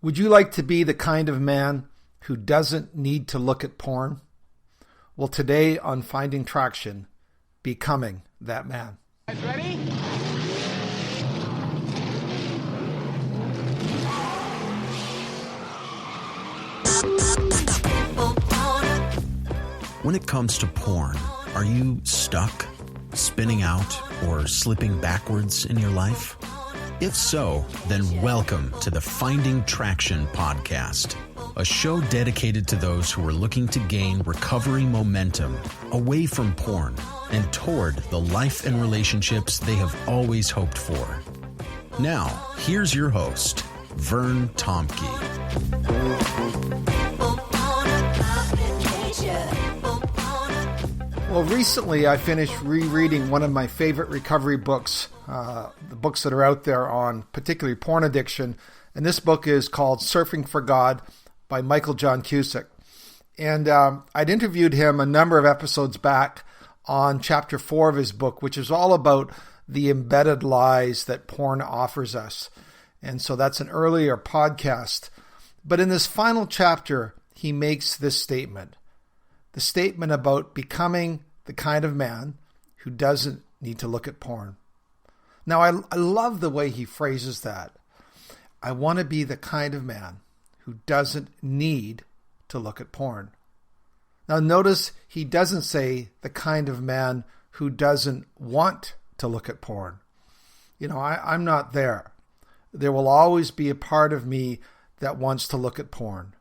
Would you like to be the kind of man who doesn't need to look at porn? Well, today on Finding Traction, becoming that man. Guys ready? When it comes to porn, are you stuck, spinning out, or slipping backwards in your life? If so, then welcome to the Finding Traction podcast, a show dedicated to those who are looking to gain recovery momentum away from porn and toward the life and relationships they have always hoped for. Now, here's your host, Vern Tomke. Well, recently I finished rereading one of my favorite recovery books, the books that are out there on particularly porn addiction. And this book is called Surfing for God by Michael John Cusick. And I'd interviewed him a number of episodes back on chapter 4 of his book, which is all about the embedded lies that porn offers us. And so that's an earlier podcast. But in this final chapter, he makes this statement. The statement about becoming the kind of man who doesn't need to look at porn. Now, I love the way he phrases that. I want to be the kind of man who doesn't need to look at porn. Now, notice he doesn't say the kind of man who doesn't want to look at porn. You know, I'm not there. There will always be a part of me that wants to look at porn.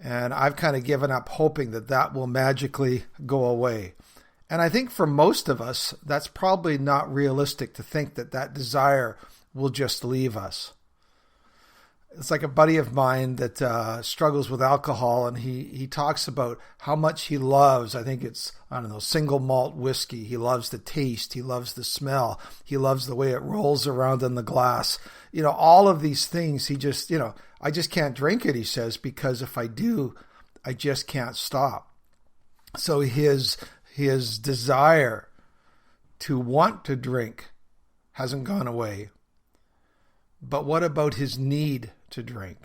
And I've kind of given up hoping that that will magically go away. And I think for most of us, that's probably not realistic to think that that desire will just leave us. It's like a buddy of mine that struggles with alcohol, and he talks about how much he loves, I think it's, single malt whiskey. He loves the taste. He loves the smell. He loves the way it rolls around in the glass. You know, all of these things, he just, I just can't drink it, he says, because if I do, I just can't stop. So his desire to want to drink hasn't gone away. But what about his need to drink?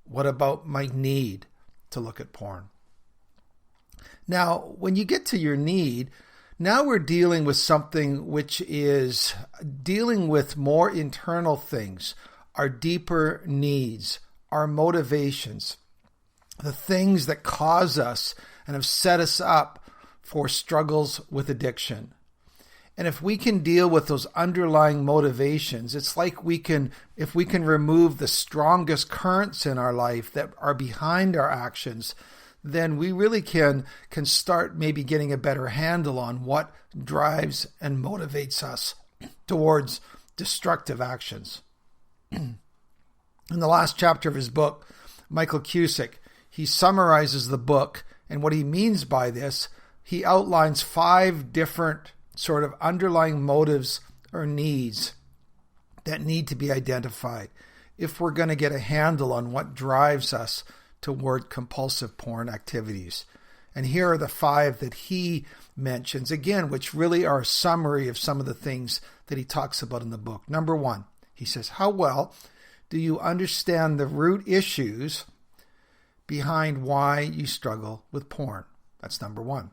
What about my need to look at porn? Now, when you get to your need, now we're dealing with something which is dealing with more internal things, our deeper needs, our motivations, the things that cause us and have set us up for struggles with addiction. And if we can deal with those underlying motivations, it's like if we can remove the strongest currents in our life that are behind our actions, then we really can start maybe getting a better handle on what drives and motivates us towards destructive actions. In the last chapter of his book, Michael Cusick, he summarizes the book, and what he means by this, he outlines 5 different sort of underlying motives or needs that need to be identified if we're going to get a handle on what drives us toward compulsive porn activities. And here are the 5 that he mentions, again, which really are a summary of some of the things that he talks about in the book. Number 1, he says, how well do you understand the root issues behind why you struggle with porn? That's number 1.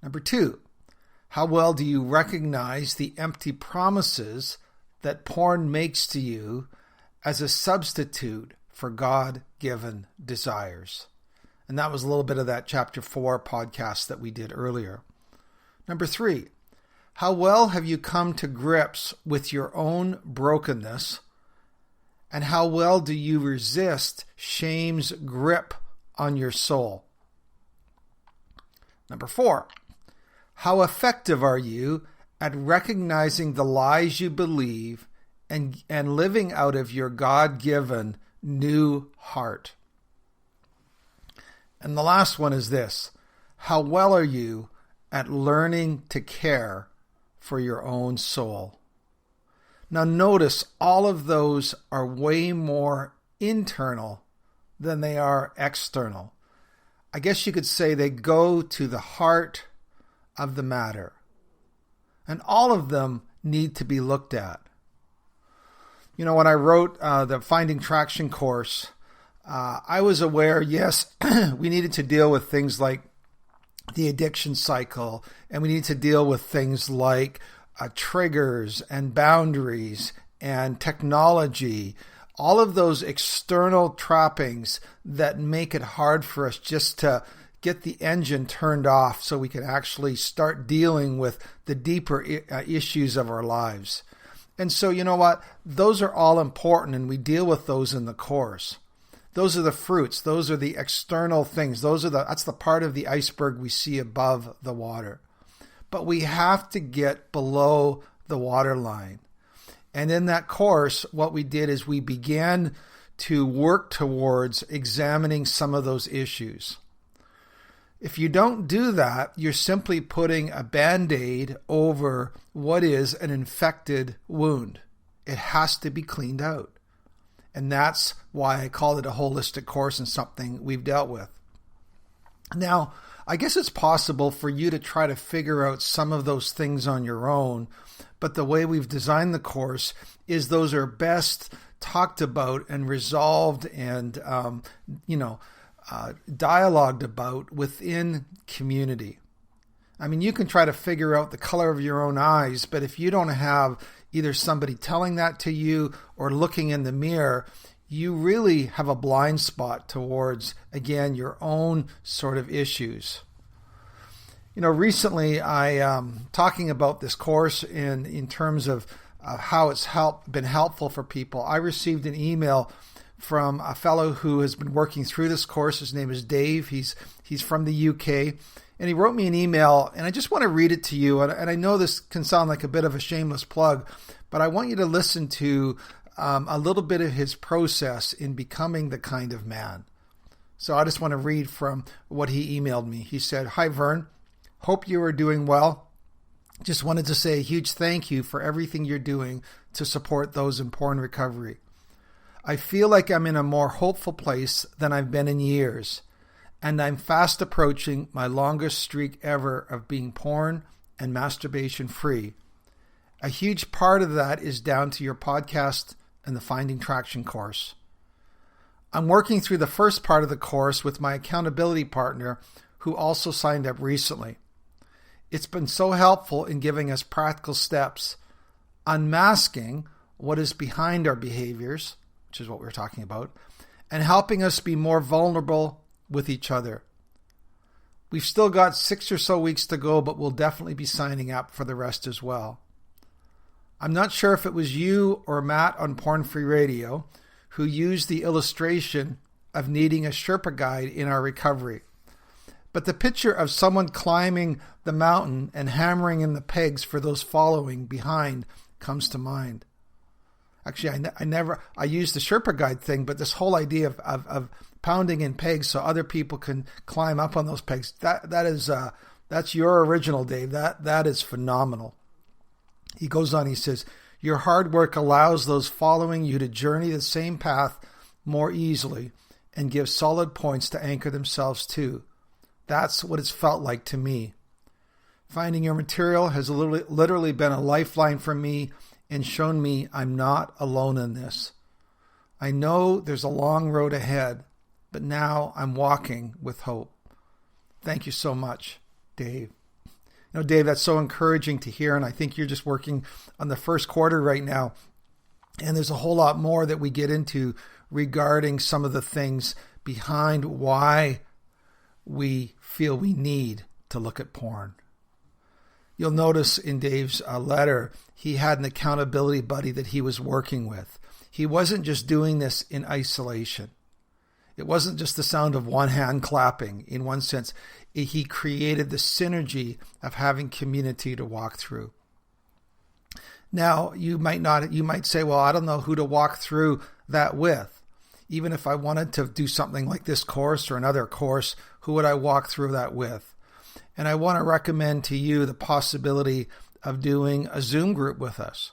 Number 2, how well do you recognize the empty promises that porn makes to you as a substitute for God-given desires? And that was a little bit of that chapter 4 podcast that we did earlier. Number 3, how well have you come to grips with your own brokenness, and how well do you resist shame's grip on your soul? Number 4, how effective are you at recognizing the lies you believe and living out of your God-given new heart? And the last one is this: how well are you at learning to care for your own soul? Now notice all of those are way more internal than they are external. I guess you could say they go to the heart of the matter. And all of them need to be looked at. You know, when I wrote the Finding Traction course, I was aware, yes, we needed to deal with things like the addiction cycle, and we need to deal with things like triggers and boundaries and technology, all of those external trappings that make it hard for us just to get the engine turned off so we can actually start dealing with the deeper issues of our lives. And so, you know what? Those are all important, and we deal with those in the course. Those are the fruits. Those are the external things. That's the part of the iceberg we see above the water. But we have to get below the waterline. And in that course, what we did is we began to work towards examining some of those issues. If you don't do that, you're simply putting a Band-Aid over what is an infected wound. It has to be cleaned out. And that's why I call it a holistic course and something we've dealt with. Now, I guess it's possible for you to try to figure out some of those things on your own, but the way we've designed the course is those are best talked about and resolved and, dialogued about within community. I mean, you can try to figure out the color of your own eyes, but if you don't have either somebody telling that to you or looking in the mirror, you really have a blind spot towards, again, your own sort of issues. You know, recently I talking about this course in terms of how it's been helpful for people. I received an email from a fellow who has been working through this course. His name is Dave. He's from the UK. And he wrote me an email, and I just want to read it to you. And I know this can sound like a bit of a shameless plug, but I want you to listen to a little bit of his process in becoming the kind of man. So I just want to read from what he emailed me. He said, "Hi, Vern. Hope you are doing well. Just wanted to say a huge thank you for everything you're doing to support those in porn recovery. I feel like I'm in a more hopeful place than I've been in years, and I'm fast approaching my longest streak ever of being porn and masturbation free. A huge part of that is down to your podcast and the Finding Traction course. I'm working through the first part of the course with my accountability partner, who also signed up recently. It's been so helpful in giving us practical steps, unmasking what is behind our behaviors," which is what we're talking about, "and helping us be more vulnerable with each other. We've still got 6 or so weeks to go, but we'll definitely be signing up for the rest as well. I'm not sure if it was you or Matt on Porn Free Radio who used the illustration of needing a Sherpa guide in our recovery, but the picture of someone climbing the mountain and hammering in the pegs for those following behind comes to mind. Actually, I used the Sherpa guide thing, but this whole idea of pounding in pegs so other people can climb up on those pegs, that's your original, Dave. That is phenomenal." He goes on, he says, "Your hard work allows those following you to journey the same path more easily and give solid points to anchor themselves to. That's what it's felt like to me. Finding your material has literally been a lifeline for me and shown me I'm not alone in this. I know there's a long road ahead, but now I'm walking with hope. Thank you so much, Dave." You know, Dave, that's so encouraging to hear, and I think you're just working on the first quarter right now. And there's a whole lot more that we get into regarding some of the things behind why we feel we need to look at porn. You'll notice in Dave's letter, he had an accountability buddy that he was working with. He wasn't just doing this in isolation. It wasn't just the sound of one hand clapping. In one sense, he created the synergy of having community to walk through. Now, you might say, well, I don't know who to walk through that with. Even if I wanted to do something like this course or another course, who would I walk through that with? And I want to recommend to you the possibility of doing a Zoom group with us.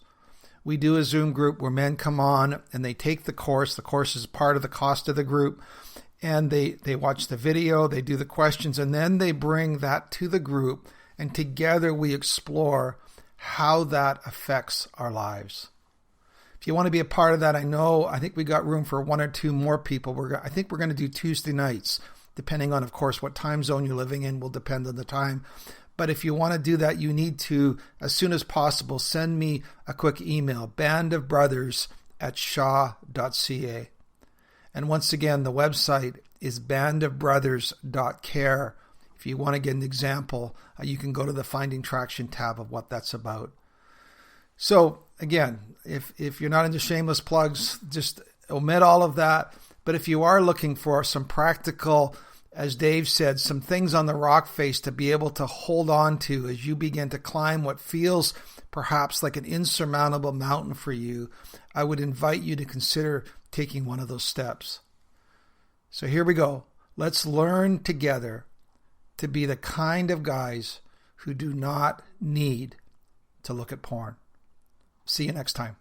We do a Zoom group where men come on and they take the course. The course is part of the cost of the group. And they watch the video, they do the questions, and then they bring that to the group. And together we explore how that affects our lives. If you want to be a part of that, I think we got room for 1 or 2 more people. I think we're going to do Tuesday nights, depending on, of course, what time zone you're living in will depend on the time. But if you want to do that, you need to, as soon as possible, send me a quick email, bandofbrothers@shaw.ca. And once again, the website is bandofbrothers.care. If you want to get an example, you can go to the Finding Traction tab of what that's about. So again, if you're not into shameless plugs, just omit all of that. But if you are looking for some practical, as Dave said, some things on the rock face to be able to hold on to as you begin to climb what feels perhaps like an insurmountable mountain for you, I would invite you to consider taking one of those steps. So here we go. Let's learn together to be the kind of guys who do not need to look at porn. See you next time.